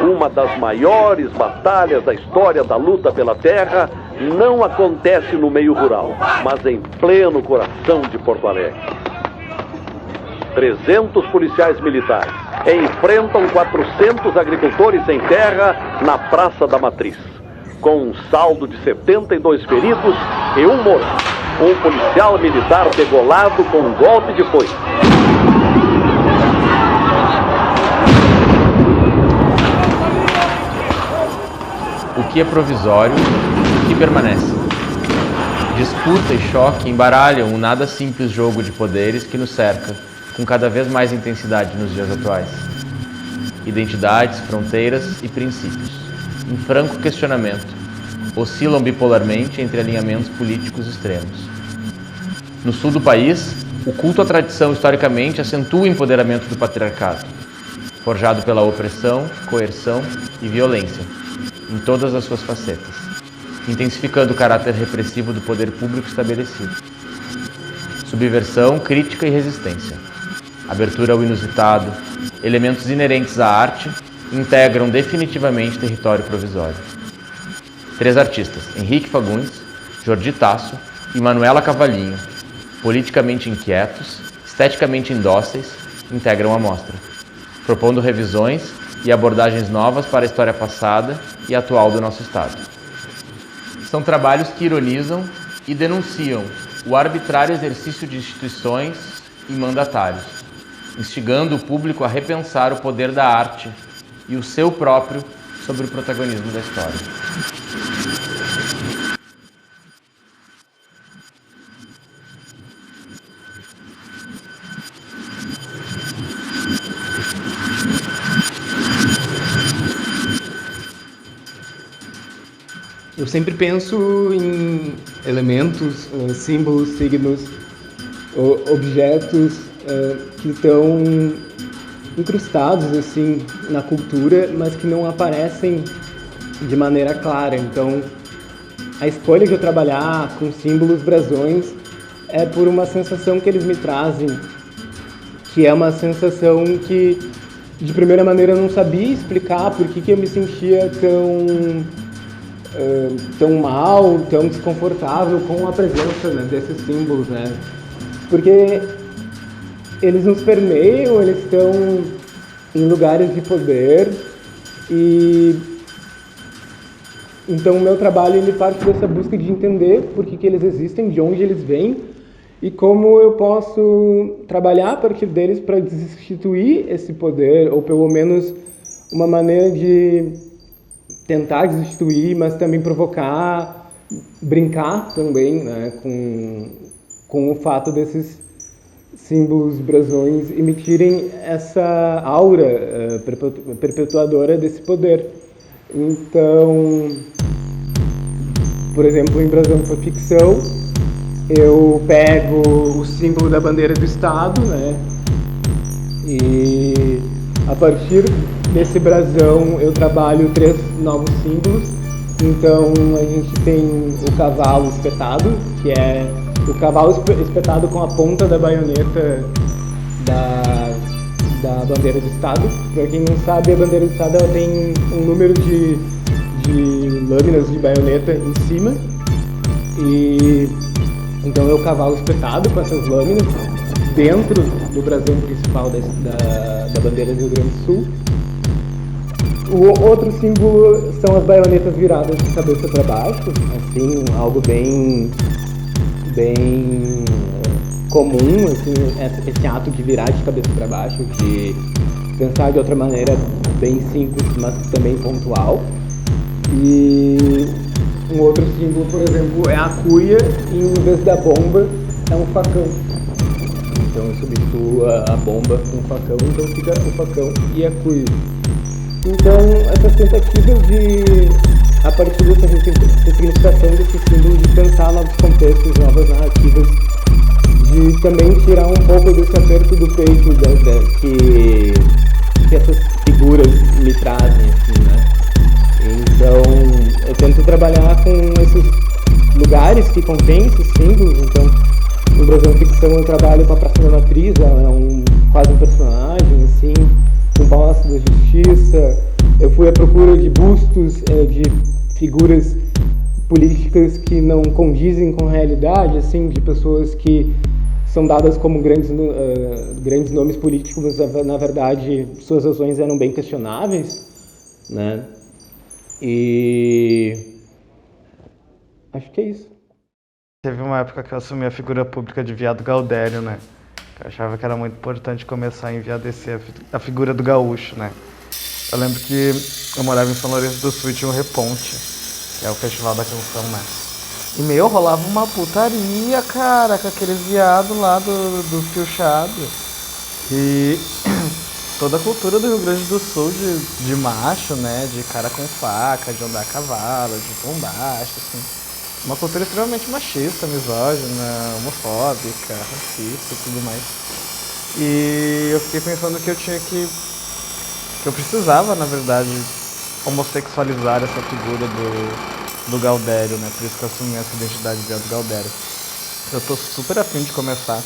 Uma das maiores batalhas da história da luta pela terra não acontece no meio rural, mas em pleno coração de Porto Alegre. 300 policiais militares enfrentam 400 agricultores sem terra na Praça da Matriz, com um saldo de 72 feridos e um morto. Um policial militar degolado com um golpe de foice. O que é provisório, o que permanece. Disputa e choque embaralham um nada simples jogo de poderes que nos cerca, com cada vez mais intensidade nos dias atuais. Identidades, fronteiras e princípios, em franco questionamento, oscilam bipolarmente entre alinhamentos políticos extremos. No sul do país, o culto à tradição historicamente acentua o empoderamento do patriarcado, forjado pela opressão, coerção e violência, em todas as suas facetas, intensificando o caráter repressivo do poder público estabelecido. Subversão, crítica e resistência, abertura ao inusitado, elementos inerentes à arte, integram definitivamente território provisório. 3 artistas, Henrique Fagundes, Jordi Tasso e Manuela Cavalinho, politicamente inquietos, esteticamente indóceis, integram a mostra, propondo revisões e abordagens novas para a história passada e atual do nosso Estado. São trabalhos que ironizam e denunciam o arbitrário exercício de instituições e mandatários, instigando o público a repensar o poder da arte e o seu próprio sobre o protagonismo da história. Eu sempre penso em elementos, símbolos, signos, objetos que estão incrustados assim na cultura, mas que não aparecem de maneira clara. Então, a escolha de eu trabalhar com símbolos, brasões, é por uma sensação que eles me trazem, que é uma sensação que, de primeira maneira, eu não sabia explicar por que eu me sentia tão mal, tão desconfortável com a presença, né, desses símbolos, né? Porque eles nos permeiam, eles estão em lugares de poder e então o meu trabalho ele parte dessa busca de entender por que eles existem, de onde eles vêm e como eu posso trabalhar a partir deles para destituir esse poder, ou pelo menos uma maneira de tentar destituir, mas também provocar, brincar também, né, com o fato desses símbolos, brasões emitirem essa aura perpetuadora desse poder. Então, por exemplo, em Brasão para Ficção, eu pego o símbolo da bandeira do Estado, né, e a partir desse brasão eu trabalho 3 novos símbolos. Então a gente tem o cavalo espetado, que é o cavalo espetado com a ponta da baioneta da bandeira do Estado. Para quem não sabe, a bandeira do Estado ela tem um número de lâminas de baioneta em cima. E então é o cavalo espetado com essas lâminas dentro do brasão principal da bandeira do Rio Grande do Sul. O outro símbolo são as baionetas viradas de cabeça para baixo, assim, algo bem comum, assim, esse ato de virar de cabeça para baixo, de pensar de outra maneira bem simples, mas também pontual. E um outro símbolo, por exemplo, é a cuia, e em vez da bomba é um facão. Então eu substituo a bomba com o facão, então fica o facão e a cuia. Então, essas tentativas de, a partir dessa ressignificação desse símbolo, de pensar novos contextos, novas narrativas, de também tirar um pouco desse aperto do peito que essas figuras me trazem, assim, né? Então, eu tento trabalhar com esses lugares que contêm esses símbolos. Então, no Brasão Ficção eu trabalho com a Praça da Matriz, ela é quase um personagem, assim, com o Palácio da Justiça, Eu fui à procura de bustos, de figuras políticas que não condizem com a realidade, assim, de pessoas que são dadas como grandes nomes políticos, mas na verdade suas ações eram bem questionáveis, né? E acho que é isso. Teve uma época que eu assumi a figura pública de Viado Gaudério, né? Eu achava que era muito importante começar a enviadecer a figura do gaúcho, né? Eu lembro que eu morava em São Lourenço do Sul e tinha o Reponte, que é o festival da canção, né? E rolava uma putaria, cara, com aqueles viados lá do piochado. E toda a cultura do Rio Grande do Sul de macho, né? De cara com faca, de andar a cavalo, de bombacha, assim. Uma cultura extremamente machista, misógina, homofóbica, racista e tudo mais. E eu fiquei pensando que eu precisava, na verdade, homossexualizar essa figura do Gaudério, né? Por isso que eu assumi essa identidade de Viado Gaudério. Eu tô super afim de começar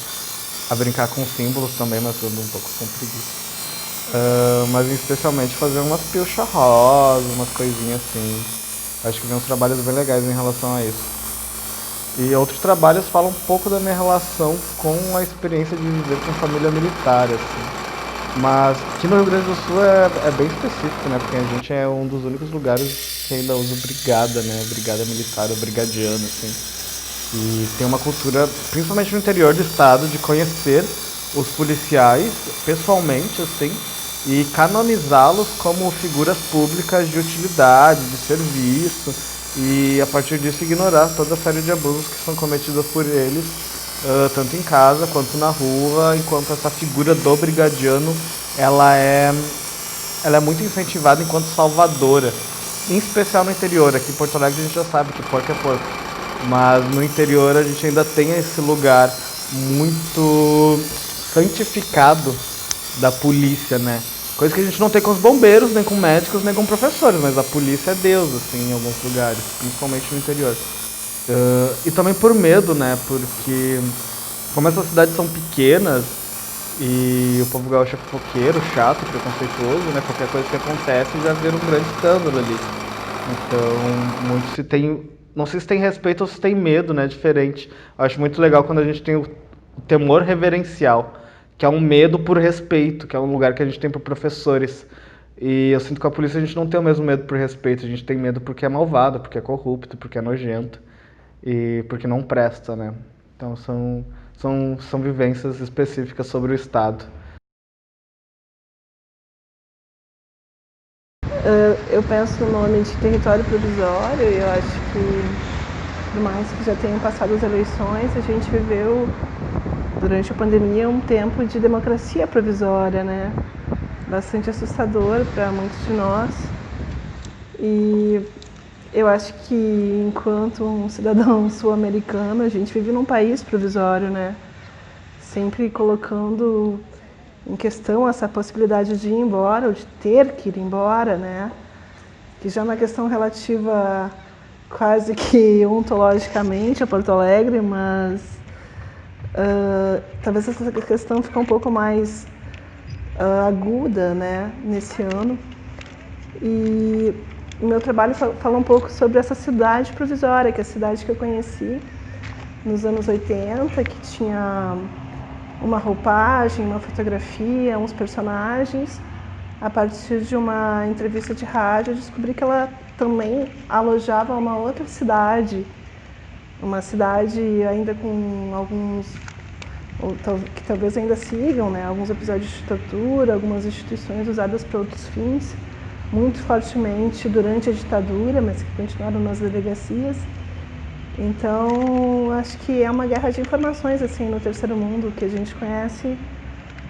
a brincar com símbolos também, mas eu ando um pouco com preguiça. Mas especialmente fazer umas pilcha rosa, umas coisinhas assim. Acho que vem uns trabalhos bem legais em relação a isso. E outros trabalhos falam um pouco da minha relação com a experiência de viver com família militar, assim. Mas aqui no Rio Grande do Sul é bem específico, né? Porque a gente é um dos únicos lugares que ainda usa brigada, né? Brigada militar, ou brigadiano, assim. E tem uma cultura, principalmente no interior do estado, de conhecer os policiais pessoalmente, assim, e canonizá-los como figuras públicas de utilidade, de serviço, e a partir disso ignorar toda a série de abusos que são cometidos por eles, tanto em casa quanto na rua, enquanto essa figura do brigadiano ela é muito incentivada enquanto salvadora, em especial no interior. Aqui em Porto Alegre a gente já sabe que porco é porco, mas no interior a gente ainda tem esse lugar muito santificado da polícia, né? Coisa que a gente não tem com os bombeiros, nem com médicos, nem com professores, mas a polícia é Deus, assim, em alguns lugares, principalmente no interior. E também por medo, né? Porque como essas cidades são pequenas e o povo gaúcho é fofoqueiro, chato, preconceituoso, né? Qualquer coisa que acontece já vira um grande escândalo ali. Então, muito se tem... Não sei se tem respeito ou se tem medo, né? Diferente. Eu acho muito legal quando a gente tem o temor reverencial, que é um medo por respeito, que é um lugar que a gente tem por professores. E eu sinto que com a polícia a gente não tem o mesmo medo por respeito, a gente tem medo porque é malvado, porque é corrupto, porque é nojento e porque não presta, né? Então são vivências específicas sobre o Estado. Eu penso no nome de território provisório e eu acho que, por mais que já tenham passado as eleições, a gente viveu durante a pandemia um tempo de democracia provisória, né? Bastante assustador para muitos de nós. E eu acho que enquanto um cidadão sul-americano, a gente vive num país provisório, né? Sempre colocando em questão essa possibilidade de ir embora, ou de ter que ir embora, né? Que já é uma questão relativa quase que ontologicamente a Porto Alegre, mas talvez essa questão fique um pouco mais aguda, né, nesse ano. E o meu trabalho fala um pouco sobre essa cidade provisória, que é a cidade que eu conheci nos anos 80, que tinha uma roupagem, uma fotografia, uns personagens. A partir de uma entrevista de rádio, eu descobri que ela também alojava uma outra cidade, uma cidade ainda com alguns, que talvez ainda sigam, né, alguns episódios de tortura, algumas instituições usadas para outros fins, muito fortemente durante a ditadura, mas que continuaram nas delegacias. Então, acho que é uma guerra de informações, assim, no terceiro mundo, que a gente conhece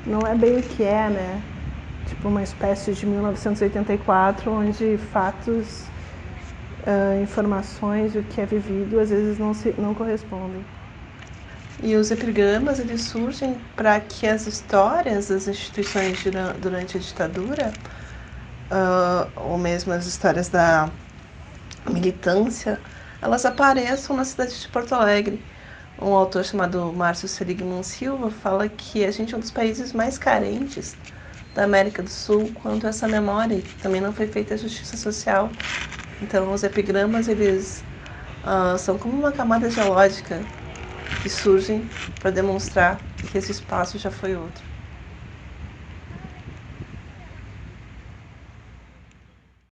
não é bem o que é, né? Tipo uma espécie de 1984, onde fatos, informações, o que é vivido, às vezes não correspondem. E os epigramas, eles surgem para que as histórias das instituições durante a ditadura, ou mesmo as histórias da militância, elas apareçam na cidade de Porto Alegre. Um autor chamado Márcio Seligman Silva fala que a gente é um dos países mais carentes da América do Sul quanto essa memória, e também não foi feita a justiça social. Então, os epigramas, eles são como uma camada geológica que surgem para demonstrar que esse espaço já foi outro.